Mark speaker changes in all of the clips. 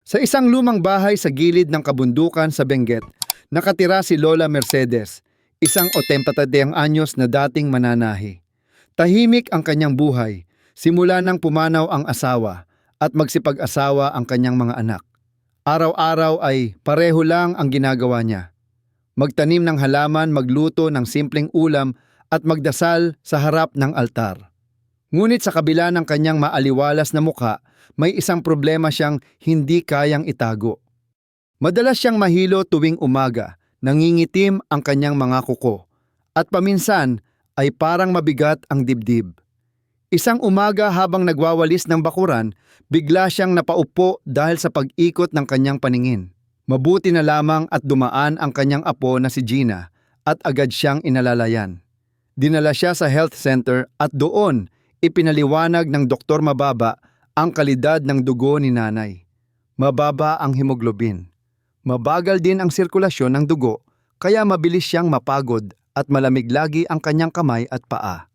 Speaker 1: Sa isang lumang bahay sa gilid ng kabundukan sa Benguet, nakatira si Lola Mercedes, isang 84 anyos na dating mananahi. Tahimik ang kanyang buhay, simula nang pumanaw ang asawa at magsipag-asawa ang kanyang mga anak. Araw-araw ay pareho lang ang ginagawa niya. Magtanim ng halaman, magluto ng simpleng ulam at magdasal sa harap ng altar. Ngunit sa kabila ng kanyang maaliwalas na mukha, may isang problema siyang hindi kayang itago. Madalas siyang mahilo tuwing umaga, nangingitim ang kanyang mga kuko, at paminsan ay parang mabigat ang dibdib. Isang umaga habang nagwawalis ng bakuran, bigla siyang napaupo dahil sa pag-ikot ng kanyang paningin. Mabuti na lamang at dumaan ang kanyang apo na si Gina at agad siyang inalalayan. Dinala siya sa health center at doon ipinaliwanag ng doktor mababa ang kalidad ng dugo ni nanay. Mababa ang hemoglobin. Mabagal din ang sirkulasyon ng dugo, kaya mabilis siyang mapagod at malamig lagi ang kanyang kamay at paa.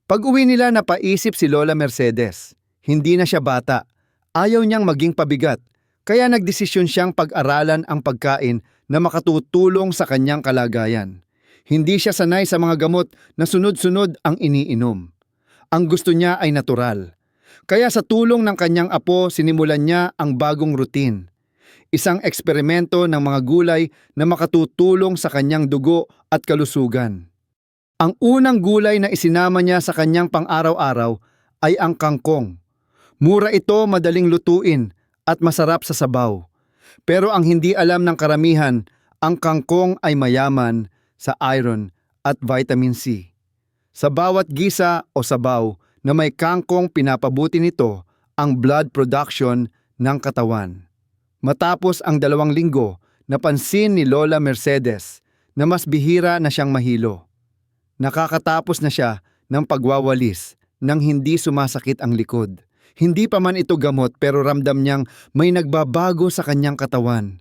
Speaker 1: Pag-uwi nila, napaisip si Lola Mercedes. Hindi na siya bata. Ayaw niyang maging pabigat, kaya nagdesisyon siyang pag-aralan ang pagkain na makatutulong sa kanyang kalagayan. Hindi siya sanay sa mga gamot na sunod-sunod ang iniinom. Ang gusto niya ay natural. Kaya sa tulong ng kanyang apo, sinimulan niya ang bagong routine. Isang eksperimento ng mga gulay na makatutulong sa kanyang dugo at kalusugan. Ang unang gulay na isinama niya sa kanyang pang-araw-araw ay ang kangkong. Mura ito, madaling lutuin at masarap sa sabaw. Pero ang hindi alam ng karamihan, ang kangkong ay mayaman sa iron at vitamin C. Sa bawat gisa o sabaw na may kangkong, pinapabuti nito ang blood production ng katawan. Matapos ang 2 linggo, napansin ni Lola Mercedes na mas bihira na siyang mahilo. Nakakatapos na siya ng pagwawalis nang hindi sumasakit ang likod. Hindi pa man ito gamot, pero ramdam niyang may nagbabago sa kanyang katawan.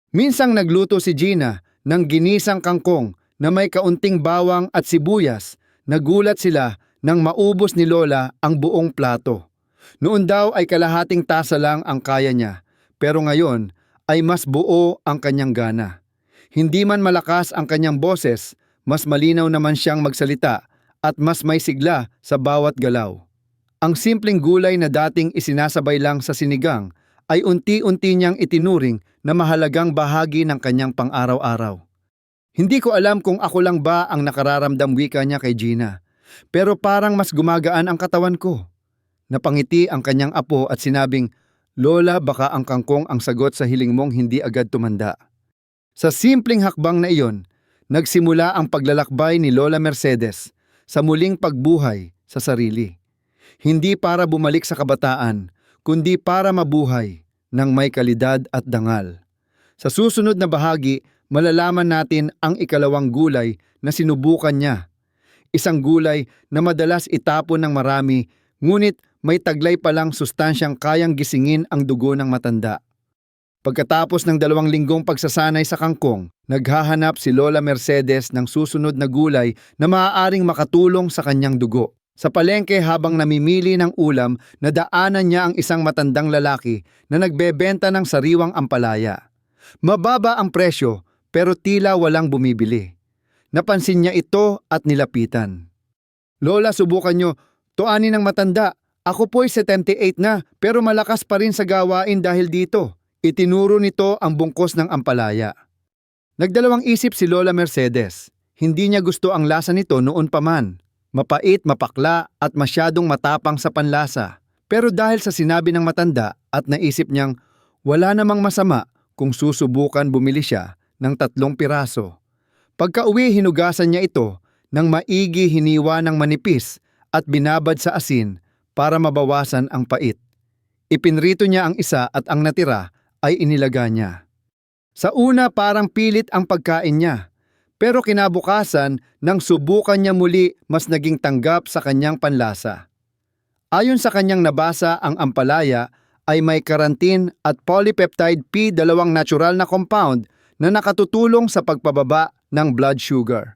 Speaker 1: Minsang nagluto si Gina ng ginisang kangkong na may kaunting bawang at sibuyas. Nagulat sila nang maubos ni Lola ang buong plato. Noon daw ay kalahating tasa lang ang kaya niya, pero ngayon ay mas buo ang kanyang gana. Hindi man malakas ang kanyang boses, mas malinaw naman siyang magsalita at mas may sigla sa bawat galaw. Ang simpleng gulay na dating isinasabay lang sa sinigang ay unti-unti niyang itinuring na mahalagang bahagi ng kanyang pang-araw-araw. Hindi ko alam kung ako lang ba ang nakararamdam, wika niya kay Gina, pero parang mas gumagaan ang katawan ko. Napangiti ang kanyang apo at sinabing, "Lola, baka ang kangkong ang sagot sa hiling mong hindi agad tumanda." Sa simpleng hakbang na iyon, nagsimula ang paglalakbay ni Lola Mercedes sa muling pagbuhay sa sarili. Hindi para bumalik sa kabataan, kundi para mabuhay ng may kalidad at dangal. Sa susunod na bahagi, malalaman natin ang ikalawang gulay na sinubukan niya. Isang gulay na madalas itapon ng marami, ngunit may taglay palang sustansyang kayang gisingin ang dugo ng matanda. Pagkatapos ng 2 linggong pagsasanay sa kangkong, naghahanap si Lola Mercedes ng susunod na gulay na maaaring makatulong sa kanyang dugo. Sa palengke, habang namimili ng ulam, nadaanan niya ang isang matandang lalaki na nagbebenta ng sariwang ampalaya. Mababa ang presyo, pero tila walang bumibili. Napansin niya ito at nilapitan. "Lola, subukan niyo. Tuanin ng matanda. Ako po'y 78 na, pero malakas pa rin sa gawain dahil dito." Itinuro nito ang bungkos ng ampalaya. Nagdalawang isip si Lola Mercedes. Hindi niya gusto ang lasa nito noon pa man. Mapait, mapakla at masyadong matapang sa panlasa. Pero dahil sa sinabi ng matanda at naisip niyang wala namang masama kung susubukan, bumili siya ng 3 piraso. Pagka-uwi, hinugasan niya ito ng maigi, hiniwa ng manipis at binabad sa asin para mabawasan ang pait. Ipinrito niya ang isa at ang natira ay inilaga niya. Sa una, parang pilit ang pagkain niya. Pero kinabukasan, nang subukan niya muli, mas naging tanggap sa kanyang panlasa. Ayon sa kanyang nabasa, ang ampalaya ay may karantin at polypeptide P2 natural na compound na nakatutulong sa pagpababa ng blood sugar.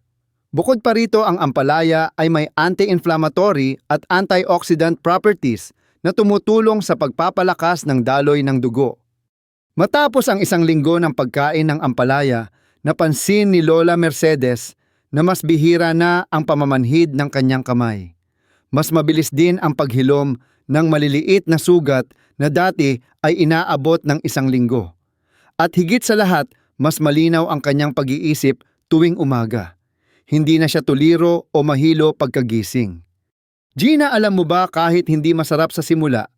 Speaker 1: Bukod pa rito, ang ampalaya ay may anti-inflammatory at antioxidant properties na tumutulong sa pagpapalakas ng daloy ng dugo. Matapos ang isang linggo ng pagkain ng ampalaya, napansin ni Lola Mercedes na mas bihira na ang pamamanhid ng kanyang kamay. Mas mabilis din ang paghilom ng maliliit na sugat na dati ay inaabot ng isang linggo. At higit sa lahat, mas malinaw ang kanyang pag-iisip tuwing umaga. Hindi na siya tuliro o mahilo pagkagising. Gina, alam mo ba, kahit hindi masarap sa simula,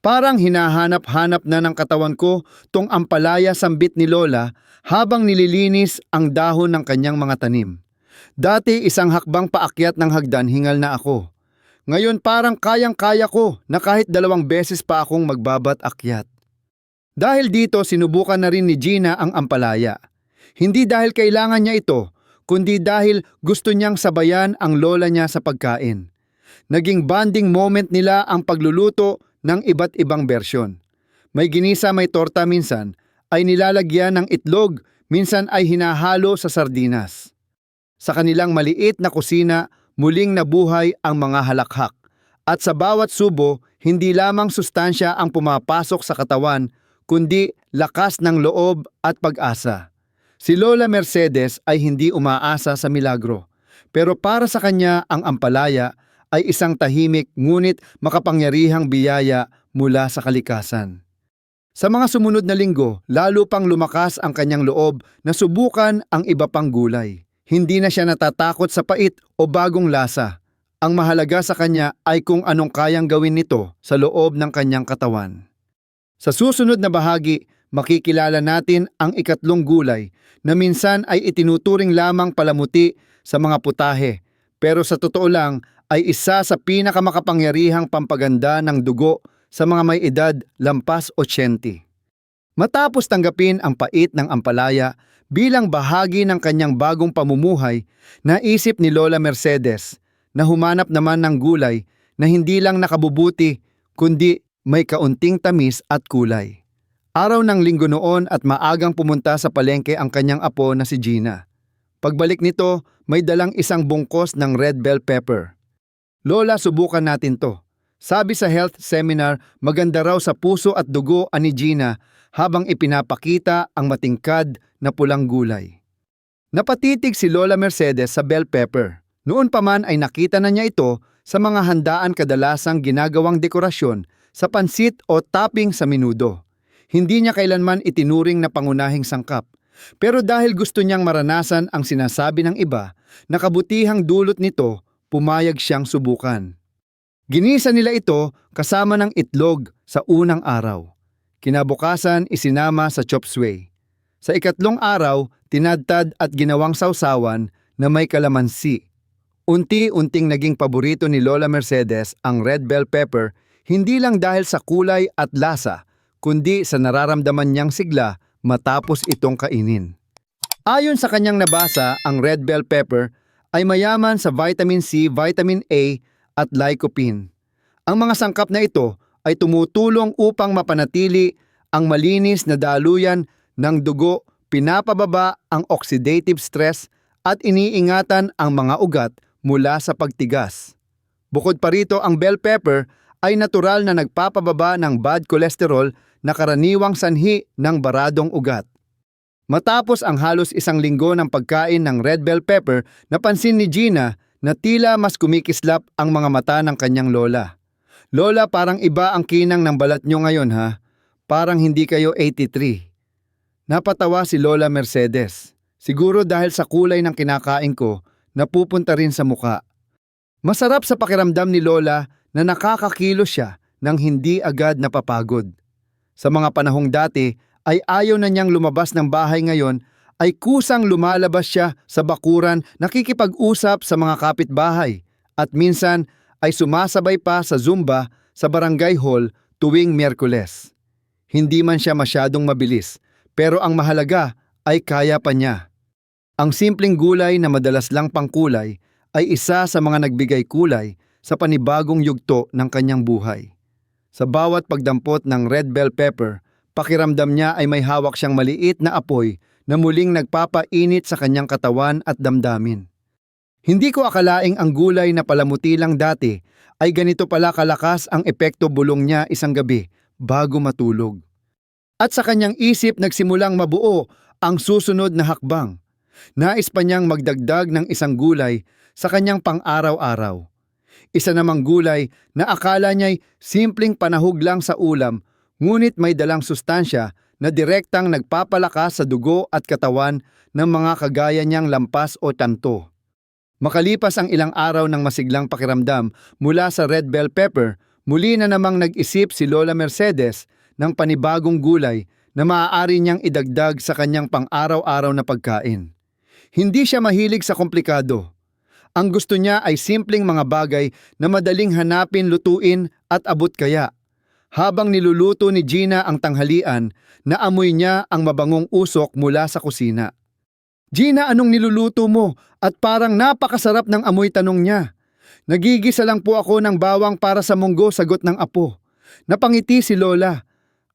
Speaker 1: parang hinahanap-hanap na ng katawan ko tong ampalaya sambit ni Lola habang nililinis ang dahon ng kanyang mga tanim. Dati isang hakbang paakyat ng hagdan hingal na ako. Ngayon parang kayang-kaya ko na kahit 2 beses pa akong magbabat akyat. Dahil dito sinubukan na rin ni Gina ang ampalaya. Hindi dahil kailangan niya ito, kundi dahil gusto niyang sabayan ang lola niya sa pagkain. Naging bonding moment nila ang pagluluto ng iba't ibang bersyon. May ginisa, may torta, minsan ay nilalagyan ng itlog, minsan ay hinahalo sa sardinas. Sa kanilang maliit na kusina, muling nabuhay ang mga halakhak. At sa bawat subo, hindi lamang sustansya ang pumapasok sa katawan, kundi lakas ng loob at pag-asa. Si Lola Mercedes ay hindi umaasa sa milagro, pero para sa kanya ang ampalaya ay isang tahimik ngunit makapangyarihang biyaya mula sa kalikasan. Sa mga sumunod na linggo, lalo pang lumakas ang kanyang loob na subukan ang iba pang gulay. Hindi na siya natatakot sa pait o bagong lasa. Ang mahalaga sa kanya ay kung anong kayang gawin nito sa loob ng kanyang katawan. Sa susunod na bahagi, makikilala natin ang ikatlong gulay na minsan ay itinuturing lamang palamuti sa mga putahe, pero sa totoo lang ay isa sa pinakamakapangyarihang pampaganda ng dugo sa mga may edad lampas 80. Matapos tanggapin ang pait ng ampalaya bilang bahagi ng kanyang bagong pamumuhay, naisip ni Lola Mercedes na humanap naman ng gulay na hindi lang nakabubuti kundi may kaunting tamis at kulay. Araw ng linggo noon at maagang pumunta sa palengke ang kanyang apo na si Gina. Pagbalik nito, may dalang isang bungkos ng red bell pepper. Lola, subukan natin to. Sabi sa health seminar, maganda raw sa puso at dugo ani Gina habang ipinapakita ang matingkad na pulang gulay. Napatitig si Lola Mercedes sa bell pepper. Noon pa man ay nakita na niya ito sa mga handaan kadalasang ginagawang dekorasyon sa pansit o topping sa menudo. Hindi niya kailanman itinuring na pangunahing sangkap. Pero dahil gusto niyang maranasan ang sinasabi ng iba, na kabutihang dulot nito, pumayag siyang subukan. Ginisa nila ito kasama ng itlog sa unang araw. Kinabukasan isinama sa chop suey. Sa ikatlong araw, tinadtad at ginawang sausawan na may kalamansi. Unti-unting naging paborito ni Lola Mercedes ang red bell pepper, hindi lang dahil sa kulay at lasa, kundi sa nararamdaman niyang sigla matapos itong kainin. Ayon sa kanyang nabasa, ang red bell pepper ay mayaman sa vitamin C, vitamin A at lycopene. Ang mga sangkap na ito ay tumutulong upang mapanatili ang malinis na daluyan ng dugo, pinapababa ang oxidative stress at iniingatan ang mga ugat mula sa pagtigas. Bukod pa rito, ang bell pepper ay natural na nagpapababa ng bad cholesterol na karaniwang sanhi ng baradong ugat. Matapos ang halos isang linggo ng pagkain ng red bell pepper, napansin ni Gina na tila mas kumikislap ang mga mata ng kanyang lola. Lola, parang iba ang kinang ng balat nyo ngayon ha? Parang hindi kayo 83. Napatawa si Lola Mercedes. Siguro dahil sa kulay ng kinakain ko, napupunta rin sa muka. Masarap sa pakiramdam ni Lola na nakakakilos siya nang hindi agad napapagod. Sa mga panahong dati ay ayaw na niyang lumabas ng bahay, ngayon ay kusang lumalabas siya sa bakuran, nakikipag-usap sa mga kapitbahay at minsan ay sumasabay pa sa Zumba sa barangay hall tuwing Miyerkules. Hindi man siya masyadong mabilis, pero ang mahalaga ay kaya pa niya. Ang simpleng gulay na madalas lang pangkulay ay isa sa mga nagbigay kulay sa panibagong yugto ng kanyang buhay. Sa bawat pagdampot ng red bell pepper, pakiramdam niya ay may hawak siyang maliit na apoy na muling nagpapainit sa kanyang katawan at damdamin. Hindi ko akalaing ang gulay na palamuti lang dati ay ganito pala kalakas ang epekto bulong niya isang gabi bago matulog. At sa kanyang isip nagsimulang mabuo ang susunod na hakbang. Nais pa niyang magdagdag ng isang gulay sa kanyang pang-araw-araw. Isa namang gulay na akala niya'y simpleng panahog lang sa ulam, ngunit may dalang sustansya na direktang nagpapalakas sa dugo at katawan ng mga kagaya niyang lampas o tanto. Makalipas ang ilang araw ng masiglang pakiramdam mula sa red bell pepper, muli na namang nag-isip si Lola Mercedes ng panibagong gulay na maaari niyang idagdag sa kanyang pang-araw-araw na pagkain. Hindi siya mahilig sa komplikado. Ang gusto niya ay simpleng mga bagay na madaling hanapin, lutuin at abot kaya. Habang niluluto ni Gina ang tanghalian, naamoy niya ang mabangong usok mula sa kusina. "Gina, anong niluluto mo? At parang napakasarap ng amoy," tanong niya. "Nagigisa lang po ako ng bawang para sa munggo," sagot ng apo. Napangiti si Lola.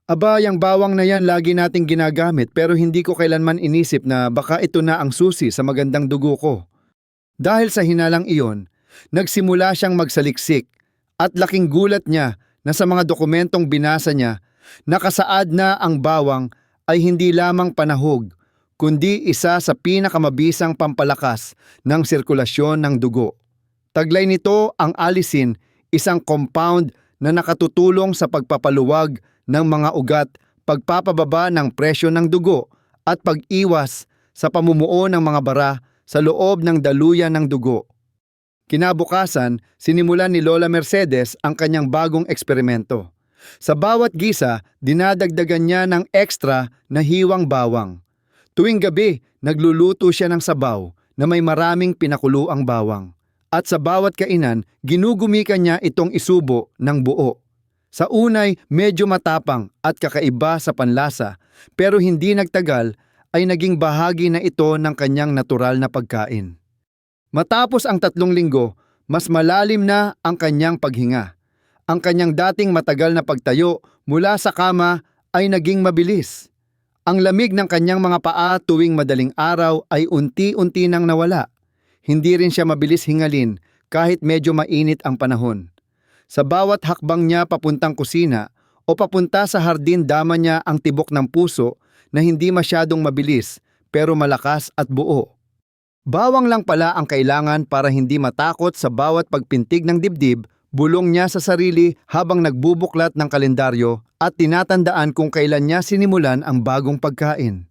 Speaker 1: "Aba, yung bawang na yan lagi nating ginagamit pero hindi ko kailanman inisip na baka ito na ang susi sa magandang dugo ko." Dahil sa hinalang iyon, nagsimula siyang magsaliksik at laking gulat niya na sa mga dokumentong binasa niya, nakasaad na ang bawang ay hindi lamang panahog, kundi isa sa pinakamabisang pampalakas ng sirkulasyon ng dugo. Taglay nito ang alisin, isang compound na nakatutulong sa pagpapaluwag ng mga ugat, pagpapababa ng presyo ng dugo at pag-iwas sa pamumuo ng mga bara sa loob ng daluyan ng dugo. Kinabukasan, sinimulan ni Lola Mercedes ang kanyang bagong eksperimento. Sa bawat gisa, dinadagdagan niya ng extra na hiwang bawang. Tuwing gabi, nagluluto siya ng sabaw na may maraming pinakuluang bawang. At sa bawat kainan, ginugumikan niya itong isubo ng buo. Sa unay, medyo matapang at kakaiba sa panlasa, pero hindi nagtagal ay naging bahagi na ito ng kanyang natural na pagkain. Matapos ang 3 linggo, mas malalim na ang kanyang paghinga. Ang kanyang dating matagal na pagtayo mula sa kama ay naging mabilis. Ang lamig ng kanyang mga paa tuwing madaling araw ay unti-unti nang nawala. Hindi rin siya mabilis hingalin kahit medyo mainit ang panahon. Sa bawat hakbang niya papuntang kusina o papunta sa hardin, dama niya ang tibok ng puso na hindi masyadong mabilis pero malakas at buo. Bawang lang pala ang kailangan para hindi matakot sa bawat pagpintig ng dibdib, bulong niya sa sarili habang nagbubuklat ng kalendaryo at tinatandaan kung kailan niya sinimulan ang bagong pagkain.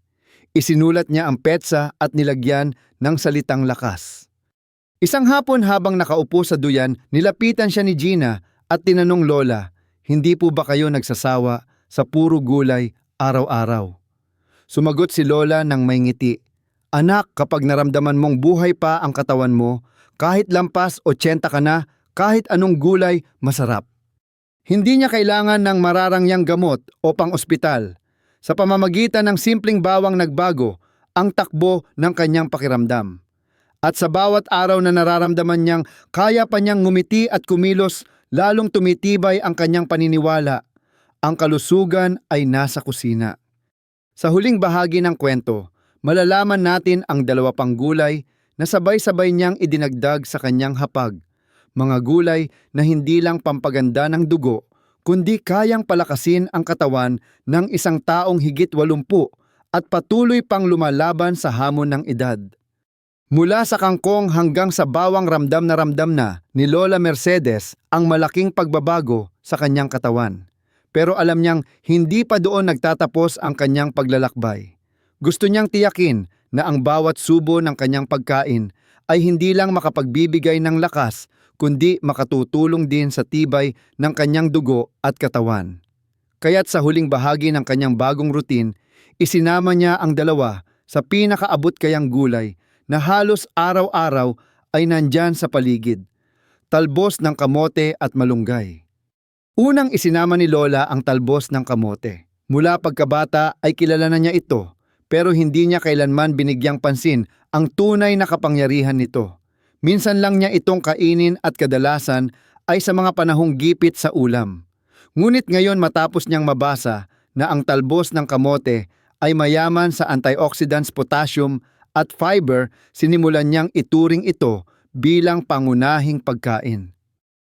Speaker 1: Isinulat niya ang petsa at nilagyan ng salitang lakas. Isang hapon habang nakaupo sa duyan, nilapitan siya ni Gina at tinanong, "Lola, hindi po ba kayo nagsasawa sa puro gulay araw-araw?" Sumagot si Lola ng may ngiti. "Anak, kapag naramdaman mong buhay pa ang katawan mo, kahit lampas 80 ka na, kahit anong gulay, masarap." Hindi niya kailangan ng mararangyang gamot o pang-ospital. Sa pamamagitan ng simpleng bawang nagbago ang takbo ng kanyang pakiramdam. At sa bawat araw na nararamdaman niyang kaya pa niyang ngumiti at kumilos, lalong tumitibay ang kanyang paniniwala. Ang kalusugan ay nasa kusina. Sa huling bahagi ng kwento, malalaman natin ang 2 pang gulay na sabay-sabay niyang idinagdag sa kanyang hapag. Mga gulay na hindi lang pampaganda ng dugo, kundi kayang palakasin ang katawan ng isang taong higit 80 at patuloy pang lumalaban sa hamon ng edad. Mula sa kangkong hanggang sa bawang, ramdam na ni Lola Mercedes ang malaking pagbabago sa kanyang katawan. Pero alam niyang hindi pa doon nagtatapos ang kanyang paglalakbay. Gusto niyang tiyakin na ang bawat subo ng kanyang pagkain ay hindi lang makapagbibigay ng lakas, kundi makatutulong din sa tibay ng kanyang dugo at katawan. Kaya't sa huling bahagi ng kanyang bagong routine, isinama niya ang 2 sa pinakaabot kayang gulay na halos araw-araw ay nandyan sa paligid: talbos ng kamote at malunggay. Unang isinama ni Lola ang talbos ng kamote. Mula pagkabata ay kilala na niya ito, pero hindi niya kailanman binigyang pansin ang tunay na kapangyarihan nito. Minsan lang niya itong kainin at kadalasan ay sa mga panahong gipit sa ulam. Ngunit ngayon, matapos niyang mabasa na ang talbos ng kamote ay mayaman sa antioxidants, potassium at fiber, sinimulan niyang ituring ito bilang pangunahing pagkain.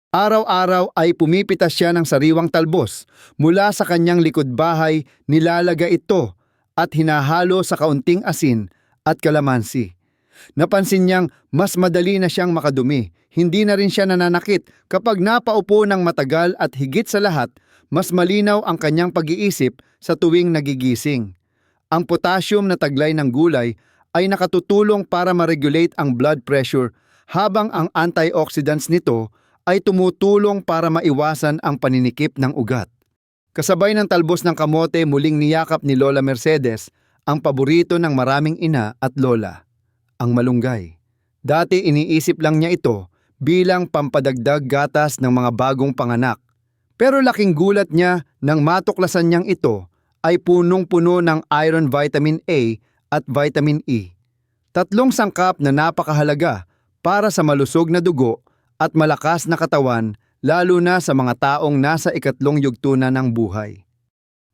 Speaker 1: Araw-araw ay pumipitas siya ng sariwang talbos. Mula sa kanyang likod bahay, nilalaga ito at hinahalo sa kaunting asin at kalamansi. Napansin niyang mas madali na siyang makadumi. Hindi na rin siya nananakit kapag napaupo ng matagal at higit sa lahat, mas malinaw ang kanyang pag-iisip sa tuwing nagigising. Ang potassium na taglay ng gulay ay nakatutulong para ma-regulate ang blood pressure habang ang antioxidants nito ay tumutulong para maiwasan ang paninikip ng ugat. Kasabay ng talbos ng kamote, muling niyakap ni Lola Mercedes ang paborito ng maraming ina at lola, ang malunggay. Dati iniisip lang niya ito bilang pampadagdag gatas ng mga bagong panganak. Pero laking gulat niya nang matuklasan niyang ito ay punong-puno ng iron, vitamin A at vitamin E. Tatlong sangkap na napakahalaga para sa malusog na dugo at malakas na katawan, lalo na sa mga taong nasa ikatlong yugto na ng buhay.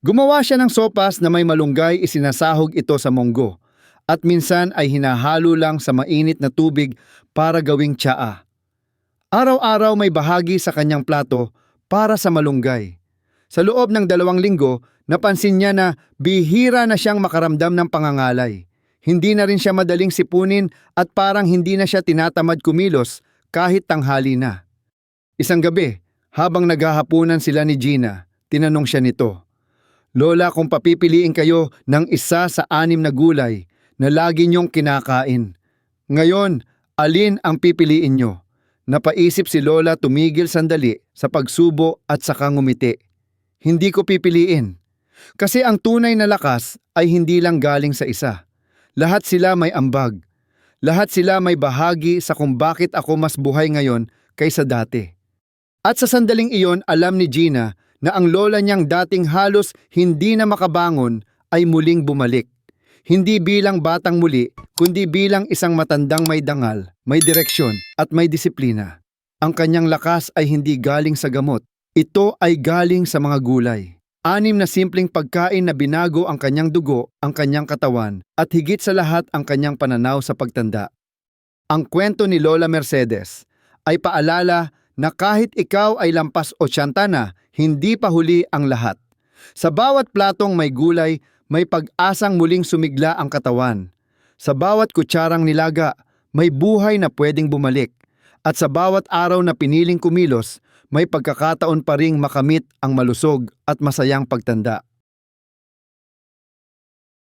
Speaker 1: Gumawa siya ng sopas na may malunggay, isinasahog ito sa monggo at minsan ay hinahalo lang sa mainit na tubig para gawing tsaa. Araw-araw may bahagi sa kanyang plato para sa malunggay. Sa loob ng 2 linggo, napansin niya na bihira na siyang makaramdam ng pangangalay. Hindi na rin siya madaling sipunin at parang hindi na siya tinatamad kumilos kahit tanghali na. Isang gabi, habang naghahapunan sila ni Gina, tinanong siya nito, "Lola, kung papipiliin kayo ng isa sa 6 na gulay na lagi niyong kinakain, ngayon, alin ang pipiliin niyo?" Napaisip si Lola, tumigil sandali sa pagsubo at saka ngumiti. "Hindi ko pipiliin. Kasi ang tunay na lakas ay hindi lang galing sa isa. Lahat sila may ambag. Lahat sila may bahagi sa kung bakit ako mas buhay ngayon kaysa dati." At sa sandaling iyon, alam ni Gina na ang lola niyang dating halos hindi na makabangon ay muling bumalik. Hindi bilang batang muli, kundi bilang isang matandang may dangal, may direksyon at may disiplina. Ang kanyang lakas ay hindi galing sa gamot. Ito ay galing sa mga gulay. 6 na simpleng pagkain na binago ang kanyang dugo, ang kanyang katawan, at higit sa lahat ang kanyang pananaw sa pagtanda. Ang kwento ni Lola Mercedes ay paalala na kahit ikaw ay lampas 80 na, hindi pa huli ang lahat. Sa bawat platong may gulay, may pag-asang muling sumigla ang katawan. Sa bawat kutsarang nilaga, may buhay na pwedeng bumalik. At sa bawat araw na piniling kumilos, may pagkakataon pa ring makamit ang malusog at masayang pagtanda.